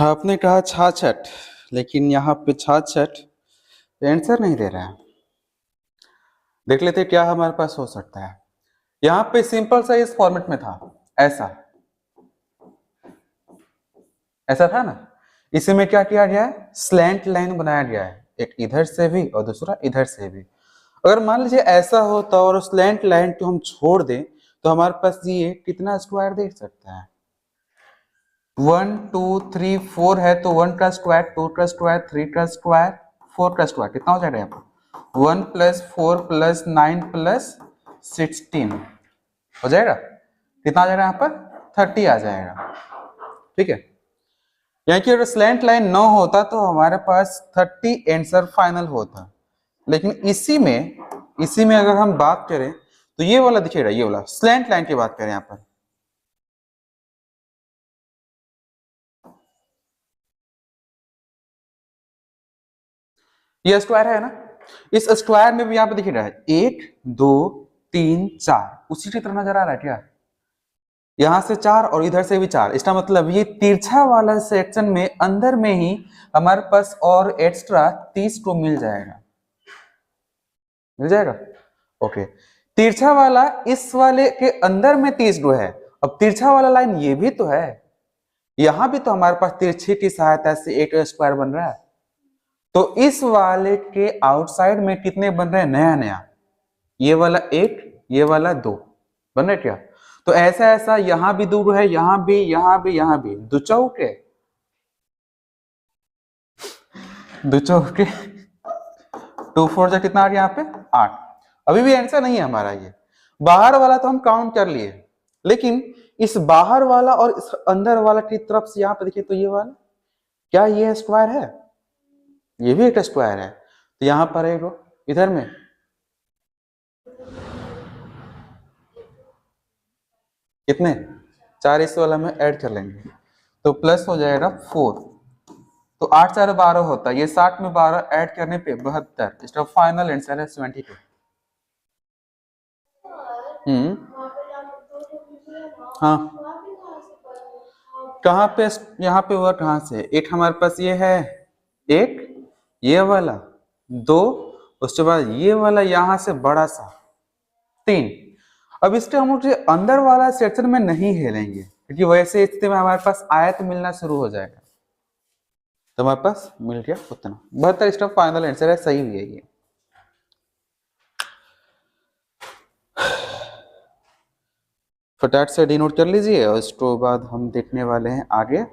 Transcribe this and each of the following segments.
आपने कहा 66, लेकिन यहाँ पे 66 आंसर नहीं दे रहा है। देख लेते क्या हमारे पास हो सकता है। यहाँ पे सिंपल सा इस फॉर्मेट में था, ऐसा ऐसा था ना। इसी में क्या किया गया है, स्लैंट लाइन बनाया गया है, एक इधर से भी और दूसरा इधर से भी। अगर मान लीजिए ऐसा होता और स्लैंट लाइन को हम छोड़ दें तो हमारे पास ये कितना स्क्वायर देख सकता है। 1 2 3 4 है तो 1 का स्क्वायर, 2 का स्क्वायर, 3 का स्क्वायर, 4 का स्क्वायर, कितना हो जाएगा यहाँ पर 1 + 4 + 9 + 16 हो जाएगा। कितना आ जाएगा यहाँ पर 30 आ जाएगा। ठीक है, यानी कि अगर स्लैंट लाइन न होता तो हमारे पास 30 आंसर फाइनल होता। लेकिन इसी में अगर हम बात करें तो ये वाला दिखेगा, ये वाला स्लैंट लाइन की बात करें यहाँ पर, ये स्क्वायर है ना। इस स्क्वायर में भी यहाँ पे दिख रहा है 1 2 3 4, उसी की तरह नजर आ रहा है क्या। यहां से 4 और इधर से भी 4, इसका मतलब ये तिरछा वाला सेक्शन में अंदर में ही हमारे पास और एक्स्ट्रा 30 को मिल जाएगा, मिल जाएगा। ओके, तिरछा वाला इस वाले के अंदर में 30 को है। अब तिरछा वाला लाइन ये भी तो है, यहां भी तो हमारे पास तिरछे की सहायता से एक स्क्वायर बन रहा है। तो इस वाले के आउटसाइड में कितने बन रहे हैं, नया नया, ये वाला 1 ये वाला 2 बन रहे क्या। तो ऐसा ऐसा यहां भी 2 है, यहां भी, यहां भी, यहां भी, 2 चौके 2 चौके 2 4 जा कितना आ गया यहाँ पे 8। अभी भी आंसर नहीं है हमारा ये। बाहर वाला तो हम काउंट कर लिए, लेकिन इस बाहर वाला और इस अंदर वाला की तरफ से यहाँ पे देखिए तो ये वाला, क्या ये स्क्वायर है, ये भी एक स्क्वायर है। तो यहां पर एक इधर में कितने 4 इस वाला में ऐड कर लेंगे तो प्लस हो जाएगा 4। तो 8 4 12 होता है, ये 60 में 12 ऐड करने पे 72। इसका फाइनल आंसर है 72। हाँ, कहाँ पे, यहाँ पे हुआ कहाँ से, एक हमारे पास ये है, एक ये वाला 2, उसके बाद ये वाला यहां से बड़ा सा 3। अब इसके हम लोग अंदर वाला सेक्शन में नहीं हिलेंगे क्योंकि वैसे स्थिति में हमारे पास आयत मिलना शुरू हो जाएगा। तो हमारे पास मिल गया उतना 72। इसका फाइनल आंसर है, सही भी है ये। फटाक से डिनोट कर लीजिए और इसके बाद हम देखने वाले हैं आगे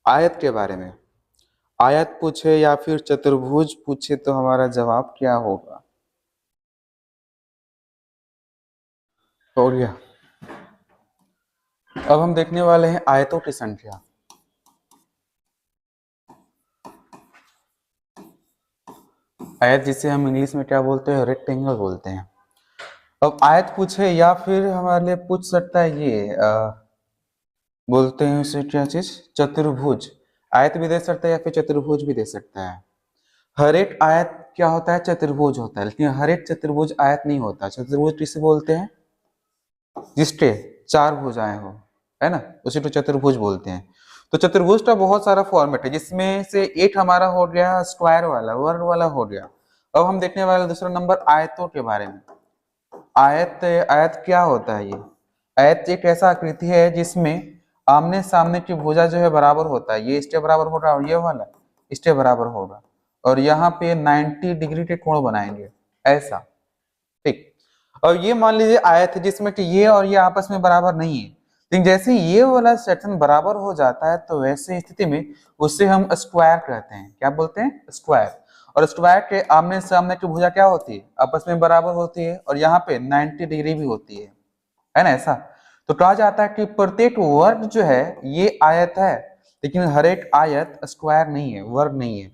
आयत के बारे में। आयत पूछे या फिर चतुर्भुज पूछे तो हमारा जवाब क्या होगा। हो गया। अब हम देखने वाले हैं आयतों की संख्या। आयत जिसे हम इंग्लिश में क्या बोलते हैं, रेक्टेंगल बोलते हैं। अब आयत पूछे या फिर हमारे लिए पूछ सकता है ये बोलते हैं उसे क्या चीज, चतुर्भुज। आयत भी दे सकता है या फिर चतुर्भुज भी दे सकता है। हर एक आयत क्या होता है, चतुर्भुज होता है, लेकिन हर एक चतुर्भुज आयत नहीं होता। चतुर्भुज किसे बोलते हैं, जिसके 4 भुजाएं हो, है ना, उसी को चतुर्भुज बोलते हैं। तो चतुर्भुज का बहुत सारा फॉर्मेट है, जिसमें से एक हमारा हो गया स्क्वायर वाला, वर्ग वाला हो गया। अब हम देखने वाले दूसरा नंबर आयतों के बारे में। आयत, आयत क्या होता है, ये आयत एक ऐसा आकृति है जिसमें आमने सामने की भुजा जो है बराबर होता है। ये इसके बराबर होगा और ये वाला इसके बराबर होगा, और यहाँ पे 90 डिग्री के कोण बनाएंगे ऐसा। ठीक, और ये मान लीजिए आयत है जिसमें कि ये और ये आपस में बराबर नहीं है, लेकिन जैसे ये वाला सेक्शन बराबर हो जाता है तो वैसे स्थिति में उसे हम स्क्वायर कहते हैं। क्या बोलते हैं, स्क्वायर। और स्क्वायर के आमने सामने की भुजा क्या होती है, आपस में बराबर होती है, और यहाँ पे 90 डिग्री भी होती है ना ऐसा। तो कहा जाता है कि प्रत्येक वर्ग जो है ये आयत है, लेकिन हर एक आयत स्क्वायर नहीं है, वर्ग नहीं है।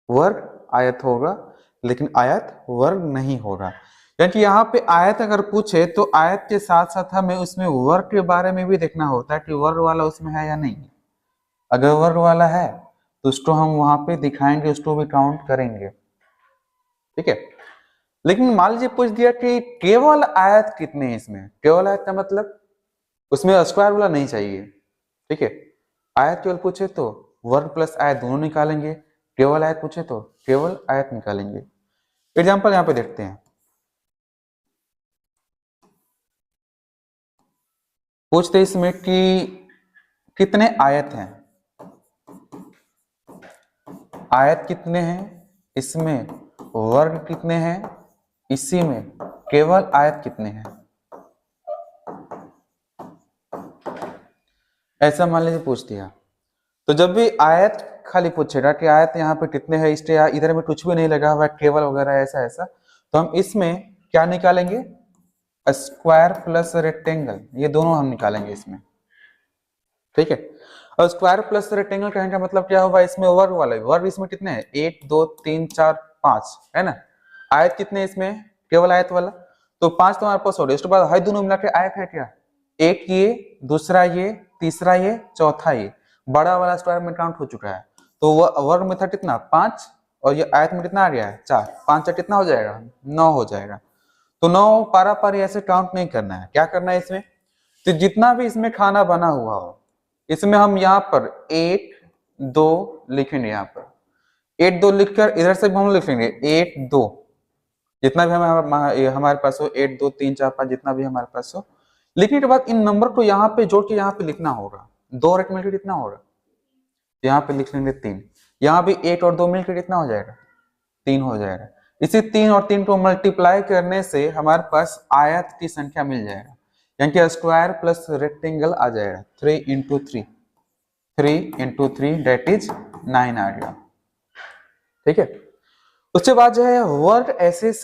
वर्ग आयत होगा लेकिन आयत वर्ग नहीं होगा। यानी यहाँ पे आयत अगर पूछे तो आयत के साथ साथ हमें उसमें वर्ग के बारे में भी देखना होता है कि वर्ग वाला उसमें है या नहीं। अगर वर्ग वाला है तो उसको हम वहां पे दिखाएंगे, उसको भी काउंट करेंगे। ठीक है, लेकिन मान लीजिए पूछ दिया कि केवल आयत कितने हैं इसमें। केवल आयत का मतलब उसमें स्क्वायर वाला नहीं चाहिए, ठीक है। आयत केवल पूछे तो वर्ग प्लस आयत दोनों निकालेंगे, केवल आयत पूछे तो केवल आयत निकालेंगे। एग्जाम्पल यहाँ पे देखते हैं। पूछते इसमें कि कितने आयत हैं, आयत कितने हैं, इसमें वर्ग कितने हैं, इसी में केवल आयत कितने हैं। ऐसा मान लीजिए पूछ दिया, तो जब भी आयत खाली पूछेगा कि आयत यहाँ पे कितने हैं, इसके इधर में कुछ भी नहीं लगा हुआ केवल वगैरह ऐसा ऐसा, तो हम इसमें क्या निकालेंगे, स्क्वायर प्लस रेक्टेंगल, ये दोनों हम निकालेंगे इसमें। ठीक है। और स्क्वायर प्लस रेक्टेंगल कहने का मतलब क्या होगा, इसमें वर्ग वाले, वर्ग इसमें कितने हैं, 1 2 3 4 5 है ना। आयत कितने इसमें, केवल आयत वाला, तो 5 तो हमारे पास हो रहे, इसके बाद हर दोनों मिला के आयत है क्या, एक ये, दूसरा ये, तीसरा ये, चौथा ये, बड़ा वाला स्क्वायर में काउंट हो चुका है। तो वर्ग में था कितना 5, और ये आयत में कितना आ गया है 4, 5 से कितना हो जाएगा 9 हो जाएगा। तो 9 पारा पारी ऐसे काउंट नहीं करना है, क्या करना है इसमें, तो जितना भी इसमें खाना बना हुआ हो, इसमें हम यहाँ पर 1 2 लिखेंगे, यहाँ पर 1 2 लिखकर इधर से भी हम लिखेंगे 1 2, जितना भी हमारे पास हो 1 2 3 4 5 जितना भी हमारे पास हो, लिखने के बाद इन नंबर को यहाँ पे जोड़ के यहाँ पे लिखना होगा। 2 और 1 मिलकर कितना होगा, यहाँ पे लिख लेंगे 3, यहाँ भी 1 और 2 मिलकर कितना हो जाएगा 3 हो जाएगा। इसी 3 और 3 को मल्टीप्लाई करने से हमारे पास आयत की संख्या मिल जाएगा, यानी कि स्क्वायर प्लस रेक्टेंगल आ जाएगा 3 इंटू 3, 3 इंटू 3 डेट इज 9 आ गया। ठीक है। उसके बाद जो है वर्ग,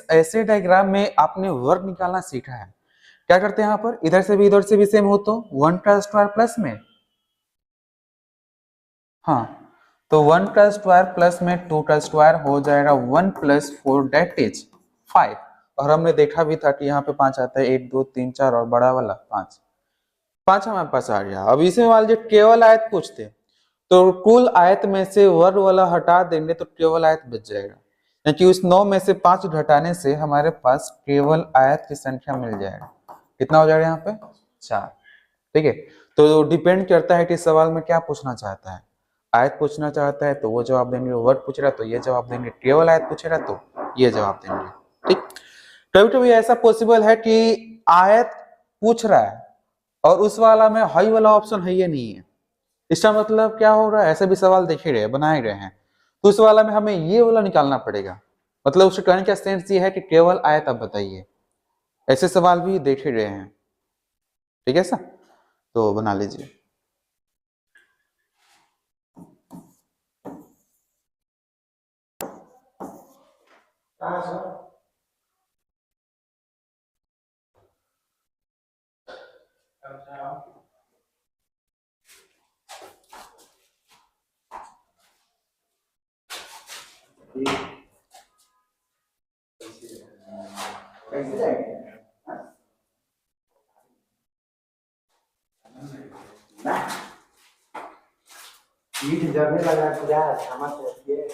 ऐसे डायग्राम में आपने वर्ग निकालना सीखा है, क्या करते हैं यहाँ पर, इधर से भी सेम हो तो 1 का स्क्वायर प्लस में, हाँ तो 1 का स्क्वायर प्लस में 2 का स्क्वायर हो जाएगा 1 प्लस 4 डेट इज 5। और हमने देखा भी था कि यहाँ पे 5 आता है, 1 2 3 4 और बड़ा वाला 5, 5 हमारे पास आ गया। अब इसमें मान लीजिए केवल आयत पूछते, तो कुल आयत में से वर्ग वाला हटा देंगे तो केवल आयत बच जाएगा, क्योंकि उस 9 में से 5 घटाने से हमारे पास केवल आयत की संख्या मिल जाएगा। कितना हो जाएगा यहाँ पे 4। ठीक है। तो डिपेंड करता है कि सवाल में क्या पूछना चाहता है, आयत पूछना चाहता है तो वो जवाब देंगे, वर्ग पूछ रहा तो ये जवाब देंगे, केवल आयत पूछ रहा तो ये जवाब देंगे। ठीक। कभी कभी ऐसा पॉसिबल है कि आयत पूछ रहा है और उस वाला में हाई वाला ऑप्शन है ये नहीं है, इसका मतलब क्या हो रहा है, ऐसे भी सवाल देखे गए बनाए गए हैं, तो उस वाला में हमें ये वाला निकालना पड़ेगा। मतलब उसके कहने का सेंस ये है कि केवल आयत आप बताइए, ऐसे सवाल भी देखे गए हैं। ठीक है सर, तो बना लीजिए। जगने लगा पूरा समझ रखिए।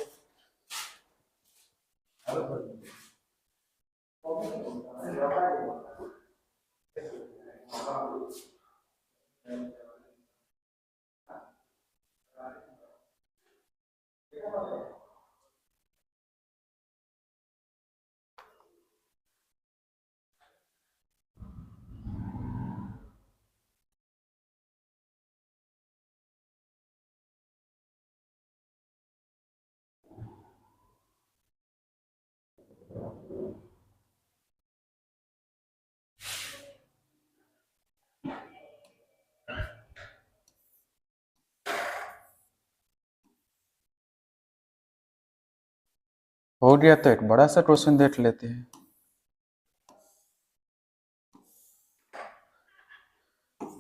हो गया, तो एक बड़ा सा क्वेश्चन देख लेते हैं।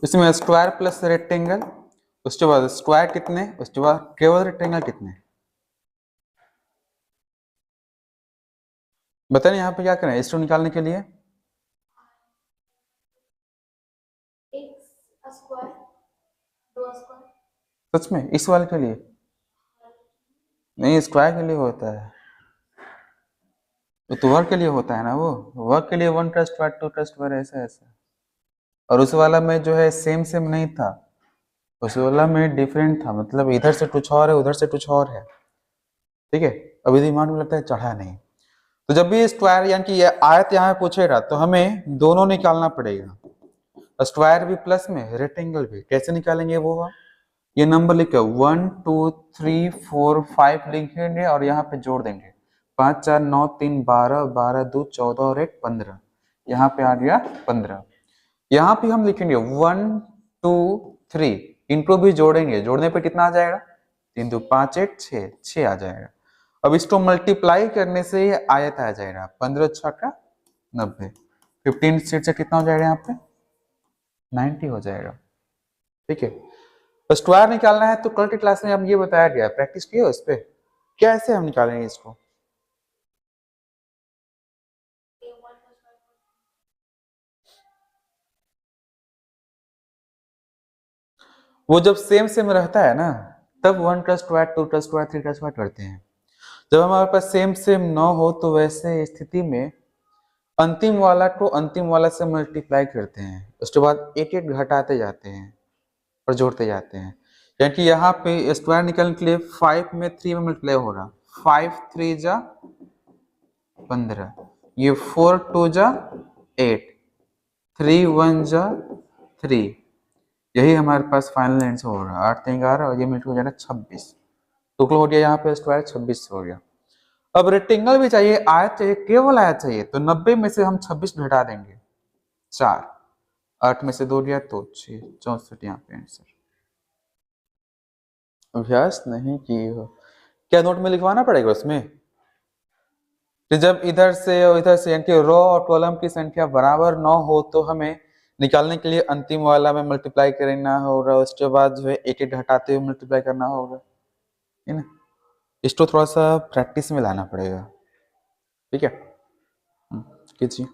इसमें स्क्वायर प्लस रेक्टेंगल, उसके बाद स्क्वायर कितने, उसके बाद केवल रेक्टेंगल कितने, बताइए यहाँ पे क्या करें इसको निकालने के लिए। सच में इस वाले के लिए नहीं, स्क्वायर के लिए होता है, तो वर्ग के लिए होता है ना, वो वर्ग के लिए 1 का स्क्वायर 2 का स्क्वायर ऐसा ऐसा, और उस वाला में जो है सेम सेम नहीं था, उस वाला में डिफरेंट था, मतलब इधर से कुछ और है, उधर से कुछ और है, ठीक है। अभी दिमाग में लगता है चढ़ा नहीं। तो जब भी स्क्वायर यानी कि ये आयत यहाँ पूछेगा तो हमें दोनों निकालना पड़ेगा, स्क्वायर भी प्लस में रेक्टेंगल भी। कैसे निकालेंगे वो हम, ये नंबर लिखो 1 2 3 4 5 लिखेंगे और यहाँ पे जोड़ देंगे 5 4 9 3 12 12 2 14 और 1 15, यहाँ पे आ गया 15। यहाँ पे हम लिखेंगे 1 2 3, इनको भी जोड़ेंगे, जोड़ने पे कितना आ जाएगा 3 2 5 1 6, 6 आ जाएगा। अब इसको मल्टीप्लाई करने से ये आयत आ जाएगा 15 छक्का 90, 15 से कितना हो जाएगा यहाँ पे 90 हो जाएगा, ठीक है। तो स्क्वायर निकालना है तो कल की क्लास में हम ये बताया गया, प्रैक्टिस किए उस पे, कैसे हम निकालेंगे इसको। वो जब सेम सेम रहता है ना तब 1 का स्क्वायर 2 का स्क्वायर 3 का स्क्वायर करते हैं। जब हमारे पास सेम सेम न हो तो वैसे स्थिति में अंतिम वाला को अंतिम वाला से मल्टीप्लाई करते हैं, उसके बाद एक एक घटाते जाते हैं और जोड़ते जाते हैं। यानी कि यहाँ पे स्क्वायर निकालने के लिए 5 में 3 में मल्टीप्लाई होगा, 5 3 जा 15, ये 4 2 जा 8, 3 1 जा 3, यही हमारे पास फाइनल आंसर हो रहा है 8 3 11 और ये मिनट हो जाएगा 26, टोटल हो गया यहाँ पे स्क्वायर 26 हो गया। अब रेक्टेंगल भी चाहिए, आयत चाहिए, केवल आयत चाहिए, तो 90 में से हम 26 घटा देंगे 4, 8 में से 2 गया तो 6, 64 यहाँ पे आंसर। अभ्यास नहीं किए हो क्या, नोट में लिखवाना पड़ेगा उसमें। तो जब इधर से और इधर से यानी कि रो और कॉलम की संख्या बराबर न हो तो हमें निकालने के लिए अंतिम वाला में मल्टीप्लाई करना होगा, उसके बाद जो है एक एक घटाते हुए मल्टीप्लाई करना होगा, है ना। इसको थोड़ा सा प्रैक्टिस में लाना पड़ेगा, ठीक है। कीजिए।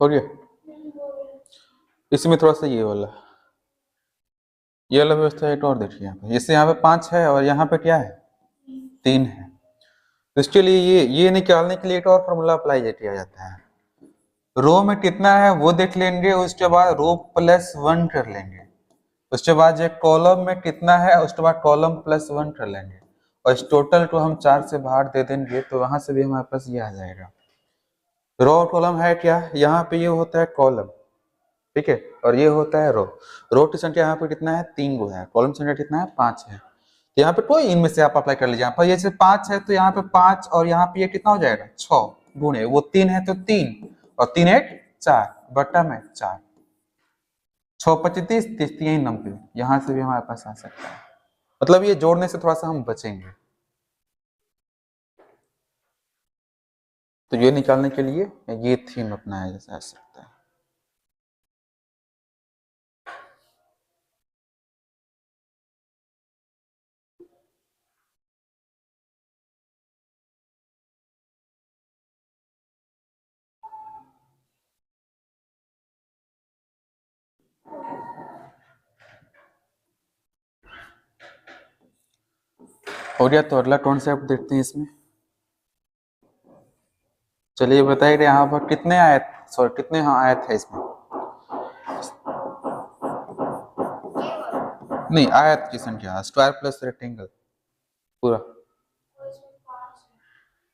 हो गया, इसमें थोड़ा सा ये वाला व्यवस्था एक और देखिए, यहाँ पे जैसे यहाँ पे 5 है और यहाँ पे क्या है 3 है, तो इसके लिए ये निकालने के लिए एक और फॉर्मूला अप्लाई किया जाता है। रो में कितना है वो देख लेंगे, उसके बाद रो प्लस 1 कर लेंगे, उसके बाद जो कॉलम में कितना है उसके बाद कॉलम प्लस 1 कर लेंगे, और इस टोटल को हम 4 से बाहर दे देंगे तो वहां से भी हमारे पास ये आ जाएगा। रो और कॉलम है क्या, यहाँ पे ये होता है कॉलम, ठीक है, और ये होता है रो। रो की संख्या यहाँ पे कितना है 3 गो है, कॉलम संख्या कितना है 5 है, तो यहाँ पे कोई इनमें से आप अप्लाई कर लीजिए। यहाँ पर ये 5 है तो यहाँ पे 5 और यहाँ पे ये कितना हो जाएगा 6 गुणे वो 3 है तो 3 और 3 1 4 बट्टा में 4, 6 25 30 30 3 90, यहाँ से भी हमारे पास आ सकता है। मतलब ये जोड़ने से थोड़ा सा हम बचेंगे, तो ये निकालने के लिए ये थीम अपनाया जा सकता है। हो गया, तो अगला कॉन्सेप्ट देखते हैं इसमें। चलिए बताइए यहाँ पर कितने आयत, सॉरी कितने हाँ आयत है इसमें, नहीं आयत की संख्या स्क्वायर प्लस रेक्टेंगल पूरा,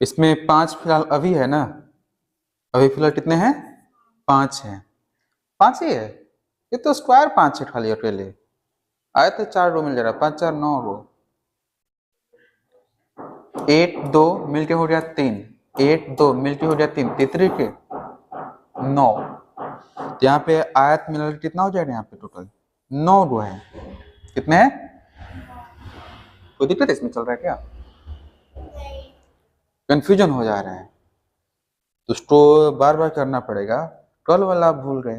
इसमें 5 फिलहाल अभी है ना, अभी फिलहाल कितने हैं 5 हैं, 5 ही है, ये तो स्क्वायर 5 है खाली अकेले, आयत है 4 रो मिल जाएगा, 5 4 9 रो, 1 2 मिलके हो गया 3, 1 2 मिलके हो गया 3, तीसरे के 9, तो यहाँ पे आयत मिला कितना हो जाएगा यहाँ पे टोटल 9 रो है, कितने हैं, कोई दिक्कत इसमें चल रहा है क्या, कंफ्यूजन हो जा रहा है, तो उसको बार बार करना पड़ेगा, कल वाला आप भूल गए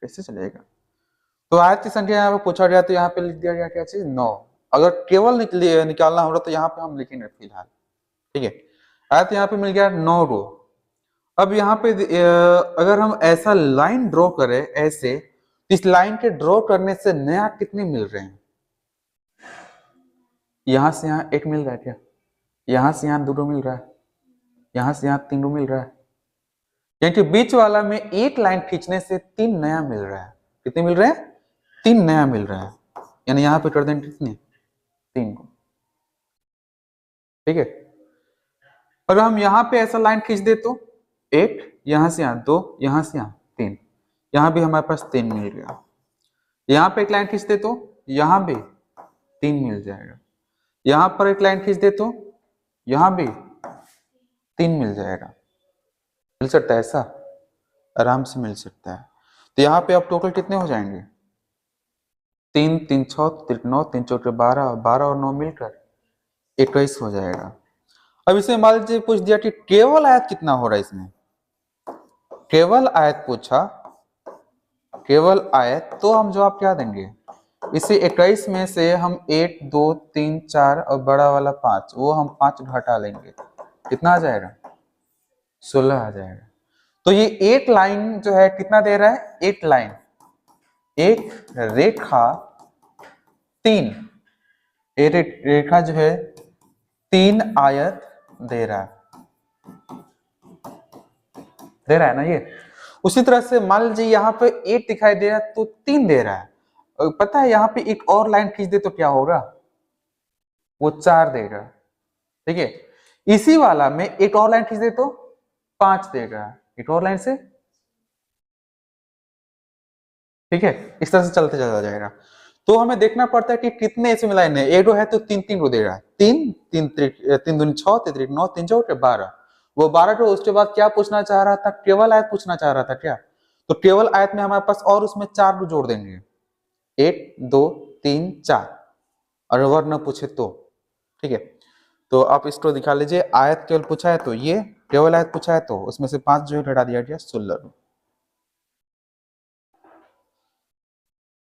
कैसे चलेगा। तो आयत की संख्या यहाँ पे पूछा गया तो यहाँ पे लिख दिया गया क्या चीज 9, अगर केवल निकालना होगा तो यहाँ पे हम लिखेंगे फिलहाल, ठीक है। आयत यहाँ पे मिल गया 9 रो। अब यहाँ पे अगर हम ऐसा लाइन ड्रॉ करें ऐसे, इस लाइन के ड्रॉ करने से नया कितने मिल रहे हैं, यहां से यहाँ 1 मिल रहा है क्या, यहां से यहाँ 2 मिल रहा है, यहां से यहाँ 3 मिल रहा है, यानी कि बीच वाला में एक लाइन खींचने से 3 नया मिल रहा है। कितने मिल रहे हैं? 3 नया मिल रहा है, यानी यहाँ पे कर दें कितने? 3 को। ठीक है, अगर हम यहाँ पे ऐसा लाइन खींच दे तो 1, यहाँ से यहाँ 2, यहाँ से यहाँ 3, यहाँ भी हमारे पास 3 मिल गया। यहाँ पे एक लाइन खींच दे तो यहाँ भी 3 मिल जाएगा। यहाँ पर एक लाइन खींच दे तो यहाँ भी 3 मिल जाएगा। मिल सकता है ऐसा? आराम से मिल सकता है। तो यहाँ पे अब टोटल कितने हो जाएंगे? 3 3 6 3 9 3 4 12, 12 और 9 मिलकर 21 हो जाएगा। अब इसे मान लीजिए पूछ दिया कि केवल आयत कितना हो रहा है इसमें, केवल आयत पूछा, केवल आयत, तो हम जवाब क्या देंगे? इसे 21 में से हम 1 2 3 4 और बड़ा वाला 5, वो हम 5 घटा लेंगे, कितना आ जाएगा? 16 आ जाएगा। तो ये एक लाइन जो है कितना दे रहा है? एक लाइन, एक रेखा 3, एक रेखा जो है 3 आयत दे रहा है ना ये। उसी तरह से मान लीजिए यहाँ पे 8 दिखाई दे रहा है तो 3 दे रहा है। और पता है यहाँ पे एक और लाइन खींच दे तो क्या होगा? वो 4 देगा। ठीक है, इसी वाला में एक और लाइन खींच दे तो 5 देगा, एक और लाइन से। ठीक है, इस तरह से चलते चला जाएगा। तो हमें देखना पड़ता है कि कितने इसमें लाइन है। एक है तो 3 3 को दे रहा है, 3 3 3 दूनी 6 3 9 3 4 12, वो 12 को। उसके बाद क्या पूछना चाह रहा था? केवल आयत पूछना चाह रहा था क्या? तो केवल आयत में हमारे पास और उसमें 4 जोड़ देंगे, 1 2 3 4, और वर्ण पूछे तो। ठीक है, तो आप इसको दिखा लीजिए। आयत केवल पूछा है तो ये, केवल आयत पूछा है तो उसमें से 5 जो घटा दिया गया 16।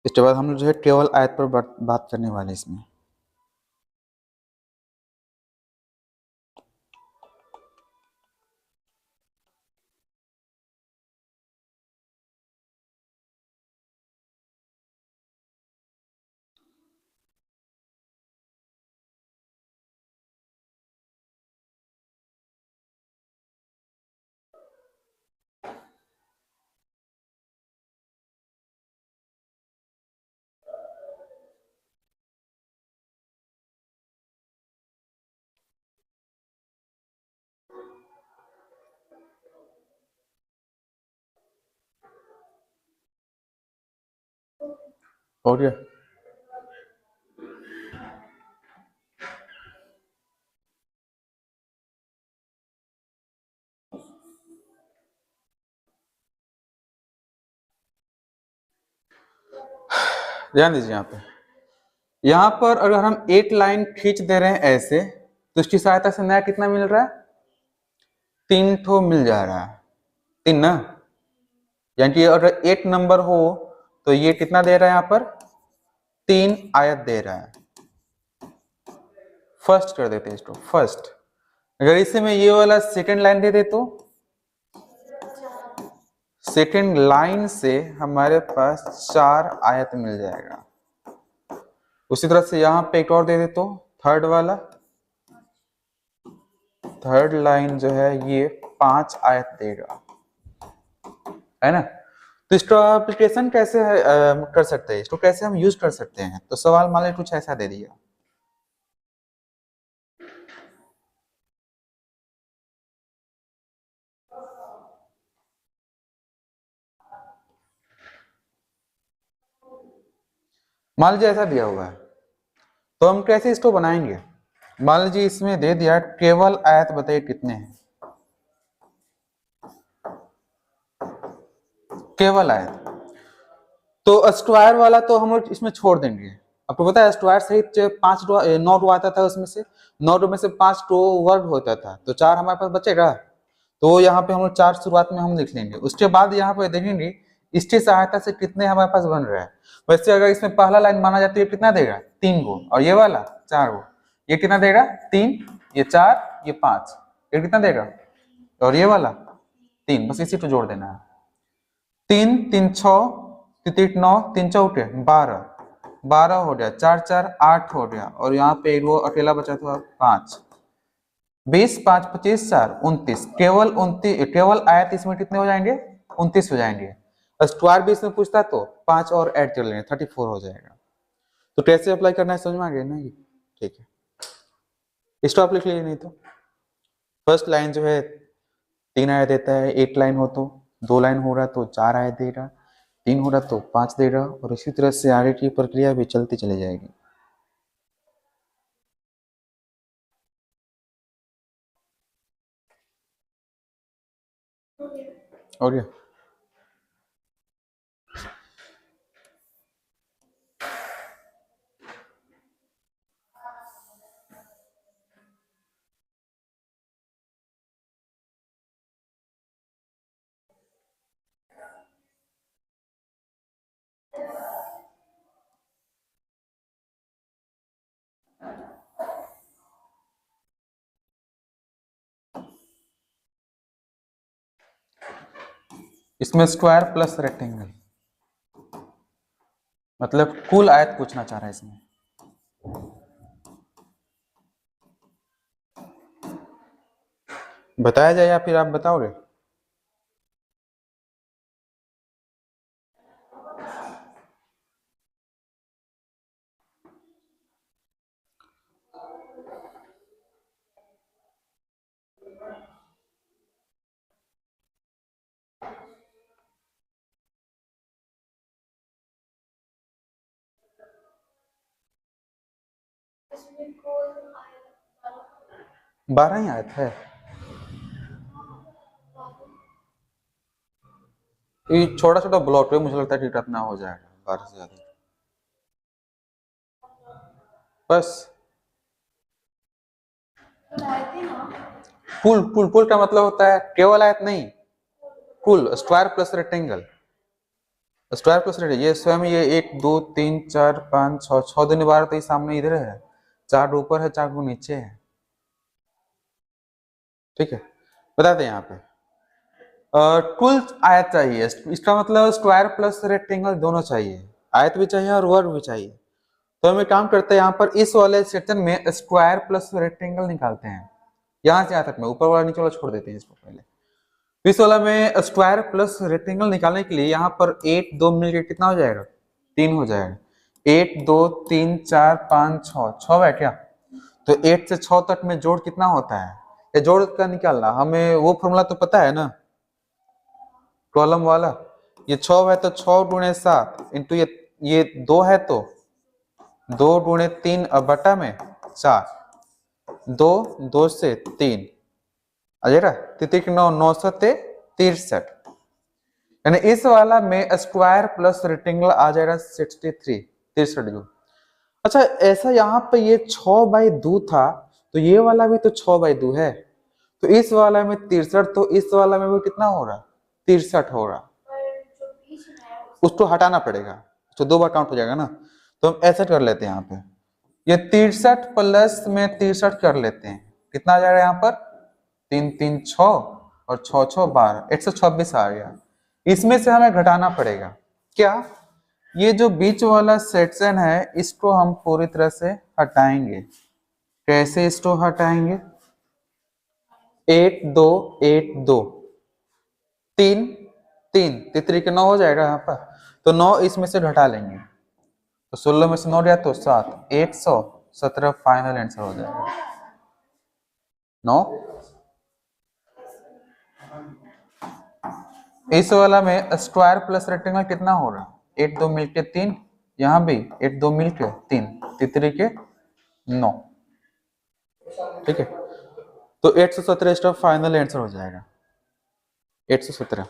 इसके बाद हम लोग जो है केवल आयत पर बात करने वाले इसमें। हो गया? ध्यान दीजिए यहाँ पर अगर हम एक लाइन खींच दे रहे हैं ऐसे, तो इसकी सहायता से नया कितना मिल रहा है? 3 ठो मिल जा रहा है, 3 ना। यानी कि अगर 8 नंबर हो तो ये कितना दे रहा है? यहाँ पर 3 आयत दे रहा है। फर्स्ट कर देते हैं इसको, फर्स्ट। अगर इसे में ये वाला सेकंड लाइन दे दे तो सेकंड लाइन से हमारे पास 4 आयत मिल जाएगा। उसी तरह से यहाँ पे एक और दे दे तो थर्ड वाला, थर्ड लाइन जो है ये 5 आयत देगा, है ना। तो इसका एप्लीकेशन कैसे कर सकते हैं, इसको कैसे हम यूज कर सकते हैं? तो सवाल मान लीजिए कुछ ऐसा दे दिया, मान लीजिए ऐसा दिया हुआ है, तो हम कैसे इसको बनाएंगे? मान लीजिए इसमें दे दिया केवल आयत, बताइए कितने हैं केवल आयत। तो स्क्वायर वाला तो हम लोग इसमें छोड़ देंगे। आपको पता है स्क्वायर सहित 9 रो आता था, उसमें से 9 रो में से 5 रो वर्ग होता था, तो 4 हमारे पास बचेगा। तो यहाँ पे हम लोग 4 शुरुआत में हम लिख लेंगे। उसके बाद यहाँ पे देखेंगे इसकी सहायता से कितने हमारे पास बन रहा है। वैसे अगर इसमें पहला लाइन माना जाए तो ये कितना देगा? 3 को, और ये वाला 4 को। ये कितना देगा? 3, ये 4, ये 5, ये कितना देगा? और ये वाला 3, बस इसी को जोड़ देना है। 3 3 6 3 9 3 4 12, 12 हो गया, 4 4 8 हो गया, और यहाँ पे वो अकेला बचा था 5। 20 5 25 4 29, केवल आयत इसमें कितने हो जाएंगे? 29 हो जाएंगे। स्क्वायर भी इसमें पूछता तो 5 और ऐड कर लेंगे, 34 हो जाएगा। तो कैसे अप्लाई करना है समझ में आ गया ना ये? ठीक है, स्टॉप लिख लीजिए, नहीं तो फर्स्ट लाइन जो है 3 आयत देता है, 1 लाइन हो तो 2 लाइन हो रहा तो 4 आयत देगा, 3 हो रहा तो 5 देगा, और इसी तरह से आगे की प्रक्रिया भी चलती चली जाएगी। हो गया? इसमें स्क्वायर प्लस रेक्टेंगल, मतलब कुल आयत पूछना चाह रहा है इसमें। बताया जाए या फिर आप बताओगे? इसमें कोई 12 ही आयत है। ये छोटा छोटा ब्लॉक है, मुझे लगता है कि इतना हो जाएगा, 12 से ज्यादा बस। कुल का मतलब होता है केवल आयत नहीं, कुल square plus rectangle. Square plus rectangle ये स्वयं ये 1 2 3 4 5 6 6 दिन 12 तो ये सामने इधर है, 4 ऊपर है 4 नीचे है। ठीक है, बता दें यहाँ पे कुल आयत चाहिए, इसका मतलब स्क्वायर प्लस रेक्टेंगल दोनों चाहिए, आयत भी चाहिए और वर्ग भी चाहिए। तो हम एक काम करते हैं, यहाँ पर इस वाले सेक्शन में स्क्वायर प्लस रेक्टेंगल निकालते हैं, यहाँ से यहाँ तक में, ऊपर वाला नीचे वाला छोड़ देते हैं इसको पहले। इस वाला में स्क्वायर प्लस रेक्टेंगल निकालने के लिए यहाँ पर 1 2 मिलकर कितना हो जाएगा? 3 हो जाएगा। 1 2 3 4 5 6 6 है क्या? तो 8 से 6 तक में जोड़ कितना होता है? ये जोड़ का निकालना, हमें वो फॉर्मूला तो पता है ना, कॉलम वाला। ये 6 है तो 6 गुणे 7 इंटू ये 2 है तो 2 गुणे 3 बटा में 4, 2 2 से 3 आ जाएगा, 3 9 9 7 63, यानी इस वाला में स्क्वायर प्लस रेक्टेंगल आ जाएगा 63 63 जो। अच्छा ऐसा यहाँ पे ये 6/2 था, तो ये वाला भी तो 6/2 है, तो इस वाला में 63, तो इस वाला में भी कितना हो रहा? 63 हो रहा। उसको हटाना पड़ेगा, तो 2 बार काउंट हो जाएगा ना, तो हम ऐसा कर लेते हैं यहाँ पे, ये 63 प्लस में 63 कर लेते हैं, कितना आ जाएगा यहाँ पर? 3 3 6 और 6 6 12, 126 आ गया। इसमें से हमें घटाना पड़ेगा क्या? ये जो बीच वाला सेक्शन है इसको हम पूरी तरह से हटाएंगे। कैसे इसको हटाएंगे? 1 2 1 2 3 3 3 के 9 हो जाएगा यहाँ पर, तो 9 इसमें से घटा लेंगे, तो 16 में से 9 गया तो 7, 117 फाइनल आंसर हो जाएगा 9। इस वाला में स्क्वायर प्लस रेक्टेंगल कितना हो रहा? 8 2 मिलके 3, यहाँ भी 8 2 मिलके 3, 3 के 9। ठीक है, तो 817 इसका फाइनल आंसर हो जाएगा, 817।